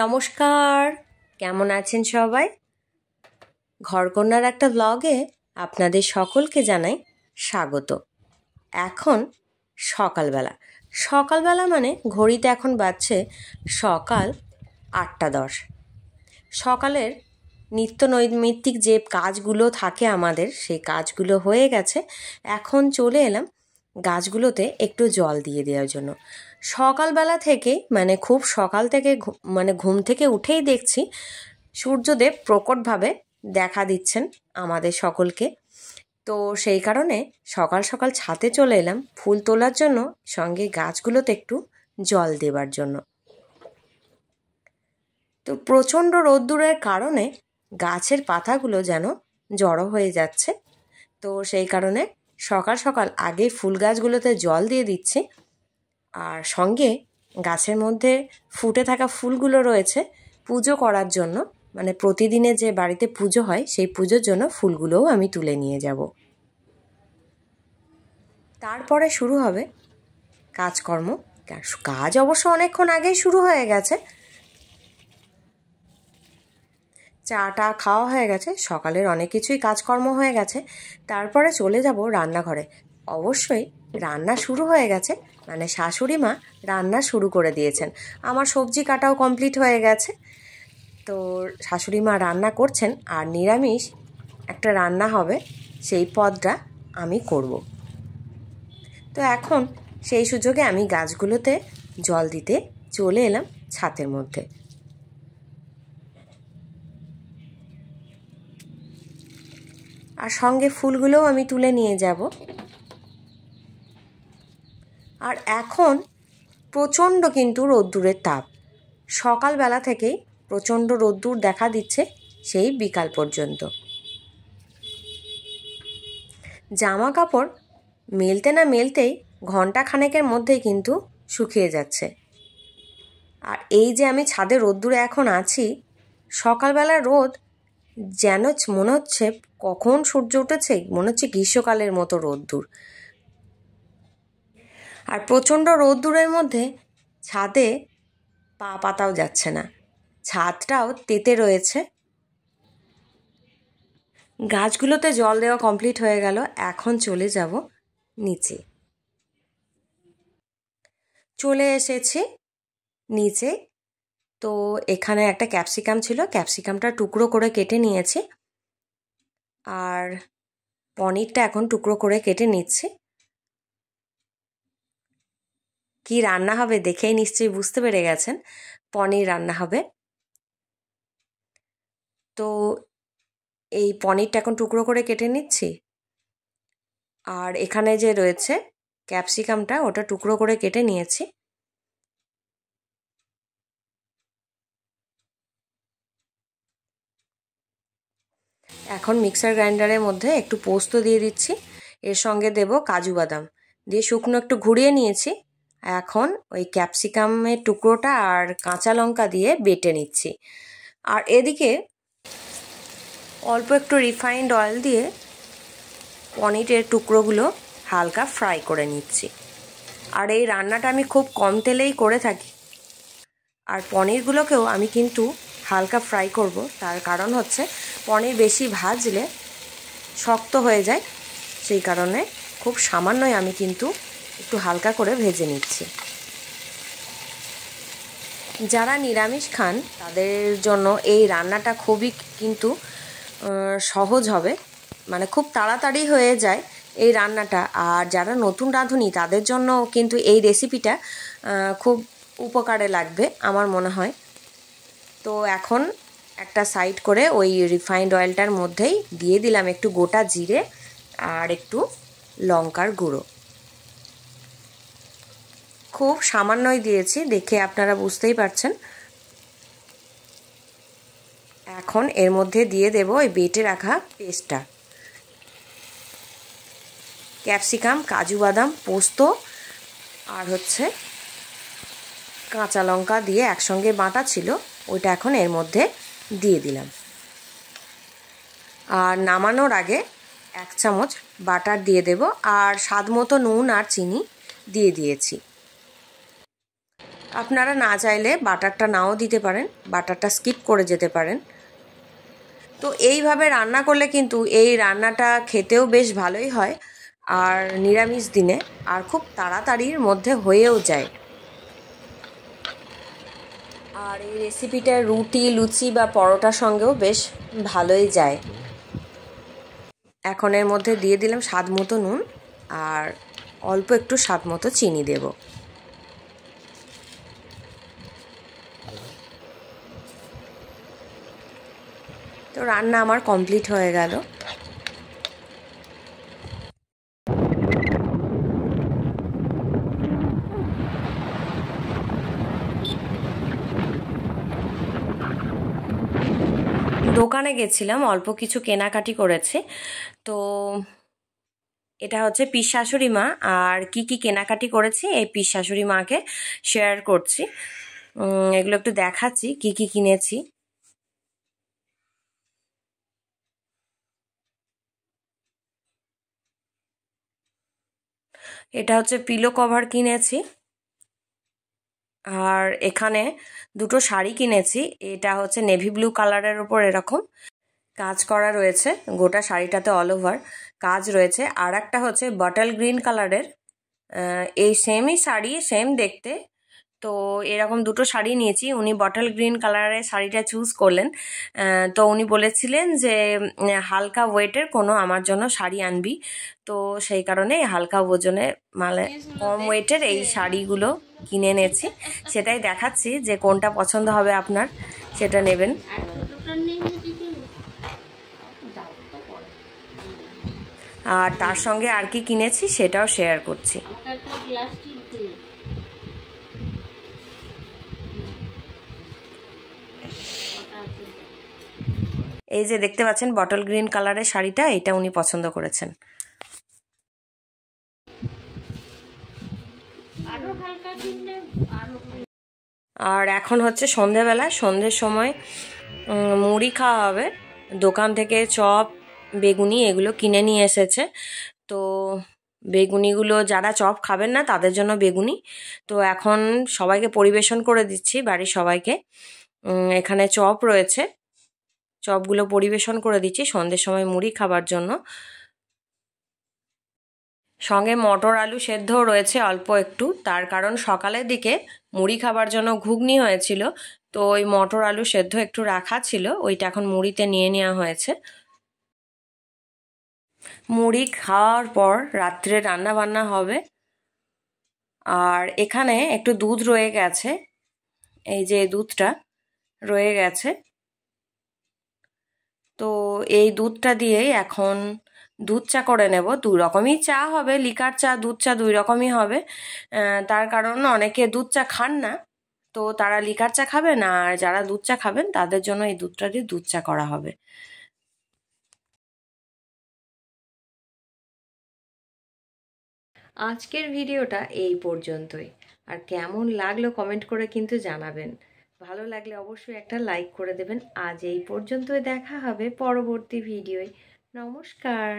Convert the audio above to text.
নমস্কার, কেমন আছেন সবাই? ঘরকন্যার একটা ব্লগে আপনাদের সকলকে জানাই স্বাগত। এখন সকালবেলা মানে ঘড়িতে এখন বাজছে সকাল 8:10। সকালের নিত্য নৈমিত্তিক যে কাজগুলো থাকে আমাদের, সেই কাজগুলো হয়ে গেছে। এখন চলে এলাম গাছগুলোতে একটু জল দিয়ে দেওয়ার জন্য। সকালবেলা থেকে মানে খুব সকাল থেকে ঘুম থেকে উঠেই দেখছি সূর্যদেব প্রকটভাবে দেখা দিচ্ছেন আমাদের সকলকে। তো সেই কারণে সকাল সকাল ছাদে চলে এলাম ফুল তোলার জন্য, সঙ্গে গাছগুলোতে একটু জল দেবার জন্য। তো প্রচণ্ড রোদ্দুরের কারণে গাছের পাতাগুলো যেন জড়ো হয়ে যাচ্ছে। তো সেই কারণে সকাল সকাল আগে ফুল গাছগুলোতে জল দিয়ে দিচ্ছি, আর সঙ্গে গাছের মধ্যে ফুটে থাকা ফুলগুলো রয়েছে পুজো করার জন্য, মানে প্রতিদিনে যে বাড়িতে পুজো হয় সেই পুজোর জন্য ফুলগুলোও আমি তুলে নিয়ে যাব। তারপরে শুরু হবে কাজকর্ম। কাজ অবশ্য অনেকক্ষণ আগেই শুরু হয়ে গেছে, চাটা খাওয়া হয়ে গেছে, সকালের অনেক কিছুই কাজকর্ম হয়ে গেছে। তারপরে চলে যাব রান্নাঘরে। অবশ্যই রান্না শুরু হয়ে গেছে, মানে শাশুড়ি মা রান্না শুরু করে দিয়েছেন। আমার সবজি কাটাও কমপ্লিট হয়ে গেছে। তো শাশুড়ি মা রান্না করছেন, আর নিরামিষ একটা রান্না হবে, সেই পদটা আমি করব। তো এখন সেই সুযোগে আমি গাছগুলোতে জল দিতে চলে এলাম ছাদের মধ্যে। আর সঙ্গে ফুলগুলোও আমি তুলে নিয়ে যাব। আর এখন প্রচণ্ড কিন্তু রোদ্দুরের তাপ, সকালবেলা থেকেই প্রচণ্ড রোদ্দুর দেখা দিচ্ছে সেই বিকাল পর্যন্ত। জামা কাপড় মেলতে না মেলতেই ঘন্টা খানেকের মধ্যেই কিন্তু শুকিয়ে যাচ্ছে। আর এই যে আমি ছাদে রোদ্দুরে এখন আছি, সকালবেলার রোদ যেন মনে হচ্ছে কখন সূর্য উঠেছে, মনে হচ্ছে গ্রীষ্মকালের মতো রোদ্দুর। আর প্রচণ্ড রোদ্দুরের মধ্যে ছাদে পা পাতাও যাচ্ছে না, ছাদটাও তেতে রয়েছে। গাছগুলোতে জল দেওয়া কমপ্লিট হয়ে গেল, এখন চলে যাব নিচে। চলে এসেছি নিচে। তো এখানে একটা ক্যাপসিকাম ছিল, ক্যাপসিকামটা টুকরো করে কেটে নিয়েছি, আর পনিরটা এখন টুকরো করে কেটে নিচ্ছি। কি রান্না হবে দেখেই নিশ্চয়ই বুঝতে পেরে গেছেন, পনির রান্না হবে। তো এই পনিরটা এখন টুকরো করে কেটে নিচ্ছি, আর এখানে যে রয়েছে ক্যাপসিকামটা, ওটা টুকরো করে কেটে নিয়েছি। এখন মিক্সার গ্রাইন্ডারের মধ্যে একটু পোস্ত দিয়ে দিচ্ছি, এর সঙ্গে দেব কাজু বাদাম দিয়ে শুকনো একটু ঘুরিয়ে নিয়েছি। এখন ওই ক্যাপসিকামের টুকরোটা আর কাঁচা লঙ্কা দিয়ে বেটে নিচ্ছি। আর এদিকে অল্প একটু রিফাইন্ড অয়েল দিয়ে পনিরের টুকরোগুলো হালকা ফ্রাই করে নিচ্ছি। আর এই রান্নাটা আমি খুব কম তেলেই করে থাকি। আর পনিরগুলোকেও আমি কিন্তু হালকা ফ্রাই করব, তার কারণ হচ্ছে পনির বেশি ভাজলে শক্ত হয়ে যায়, সেই কারণে খুব সামান্যই আমি কিন্তু একটু হালকা করে ভেজে নিচ্ছি। যারা নিরামিষ খান তাদের জন্য এই রান্নাটা খুবই কিন্তু সহজ হবে, মানে খুব তাড়াতাড়ি হয়ে যায় এই রান্নাটা। আর যারা নতুন রাঁধুনি তাদের জন্য কিন্তু এই রেসিপিটা খুব উপকারে লাগবে আমার মনে হয়। তো এখন একটা সাইড করে ওই রিফাইন্ড অয়েলটার মধ্যেই দিয়ে দিলাম একটু গোটা জিরে আর একটু লঙ্কার গুঁড়ো। খুব সামান্যই দিয়েছি, দেখে আপনারা বুঝতেই পারছেন। এখন এর মধ্যে দিয়ে দেব ওই বেটে রাখা পেস্টটা, ক্যাপসিকাম, কাজু বাদাম, পোস্ত আর হচ্ছে কাঁচা লঙ্কা দিয়ে একসঙ্গে বাটা ছিল, ওইটা এখন এর মধ্যে দিয়ে দিলাম। আর নামানোর আগে 1 চামচ বাটার দিয়ে দেব, আর স্বাদ মতো নুন আর চিনি দিয়ে দিয়েছি। আপনারা না চাইলে বাটারটা নাও দিতে পারেন, বাটারটা স্কিপ করে যেতে পারেন। তো এইভাবে রান্না করলে কিন্তু এই রান্নাটা খেতেও বেশ ভালোই হয়, আর নিরামিষ দিনে আর খুব তাড়াতাড়ির মধ্যে হয়েও যায়। আর এই রেসিপিটা রুটি, লুচি বা পরোটার সঙ্গেও বেশ ভালোই যায়। এখন এর মধ্যে দিয়ে দিলাম স্বাদ মতো নুন আর অল্প একটু স্বাদ মতো চিনি দেব। তো রান্না আমার কমপ্লিট হয়ে গেল। দোকানে গেছিলাম, অল্প কিছু কেনাকাটি করেছি। তো এটা হচ্ছে পিস শাশুড়ি মা, আর কি কি কেনাকাটি করেছি এই পিস শাশুড়ি মাকে শেয়ার করছি। এগুলো একটু দেখাচ্ছি কি কি কিনেছি। এটা হচ্ছে পিলো কভার কিনেছি, আর এখানে দুটো শাড়ি কিনেছি। এটা হচ্ছে নেভি ব্লু কালারের উপর এরকম কাজ করা রয়েছে, গোটা শাড়িটাতে অল ওভার কাজ রয়েছে। আর একটা হচ্ছে বটল গ্রিন কালারের, এই সেমই শাড়ি, সেম দেখতে। তো এরকম দুটো শাড়ি নিয়েছি। উনি বটল গ্রিন কালারের শাড়িটা চুজ করলেন। তো উনি বলেছিলেন যে হালকা ওয়েটের কোনো আমার জন্য শাড়ি আনবি। তো সেই কারণে হালকা ওজনে মানে কম ওয়েটের এই শাড়িগুলো কিনে এনেছি। সেটাই দেখাচ্ছি যে কোনটা পছন্দ হবে আপনার, সেটা নেবেন। আর তার সঙ্গে আর কি কিনেছি সেটাও শেয়ার করছি। এই যে দেখতে পাচ্ছেন বটল গ্রিন কালারের শাড়িটা, এটা উনি পছন্দ করেছেন। আর এখন হচ্ছে সন্ধেবেলা, সন্ধ্যের সময় মুড়ি খাওয়া হবে। দোকান থেকে চপ, বেগুনি এগুলো কিনে নিয়ে এসেছে। তো বেগুনিগুলো যারা চপ খাবেন না তাদের জন্য বেগুনি। তো এখন সবাইকে পরিবেশন করে দিচ্ছি, বাড়ির সবাইকে। এখানে চপ রয়েছে, চপগুলো পরিবেশন করে দিচ্ছি সন্ধ্যের সময় মুড়ি খাবার জন্য। সঙ্গে মটর আলু সেদ্ধও রয়েছে অল্প একটু, তার কারণ সকালের দিকে মুড়ি খাবার জন্য ঘুগনি হয়েছিল। তো ওই মটর আলু সেদ্ধ একটু রাখা ছিল, ওইটা এখন মুড়িতে নিয়ে নেওয়া হয়েছে। মুড়ি খাওয়ার পর রাত্রে রান্না বান্না হবে। আর এখানে একটু দুধ রয়ে গেছে, এই যে দুধটা রয়ে গেছে। তো এই দুধটা দিয়েই এখন দুধ চা করে নেব। দুই রকমই চা হবে, লিকার চা, দুধ চা দুই রকমই হবে। তার কারণ অনেকে দুধ চা খান না, তো তারা লিকার চা খাবেন, আর যারা দুধ চা খাবেন তাদের জন্য এই দুধটা দিয়ে দুধ চা করা হবে। আজকের ভিডিওটা এই পর্যন্তই। আর কেমন লাগলো কমেন্ট করে কিন্তু জানাবেন। ভালো লাগলে অবশ্যই একটা লাইক করে দেবেন। আজ এই পর্যন্তই, দেখা হবে পরবর্তী ভিডিওয়। নমস্কার।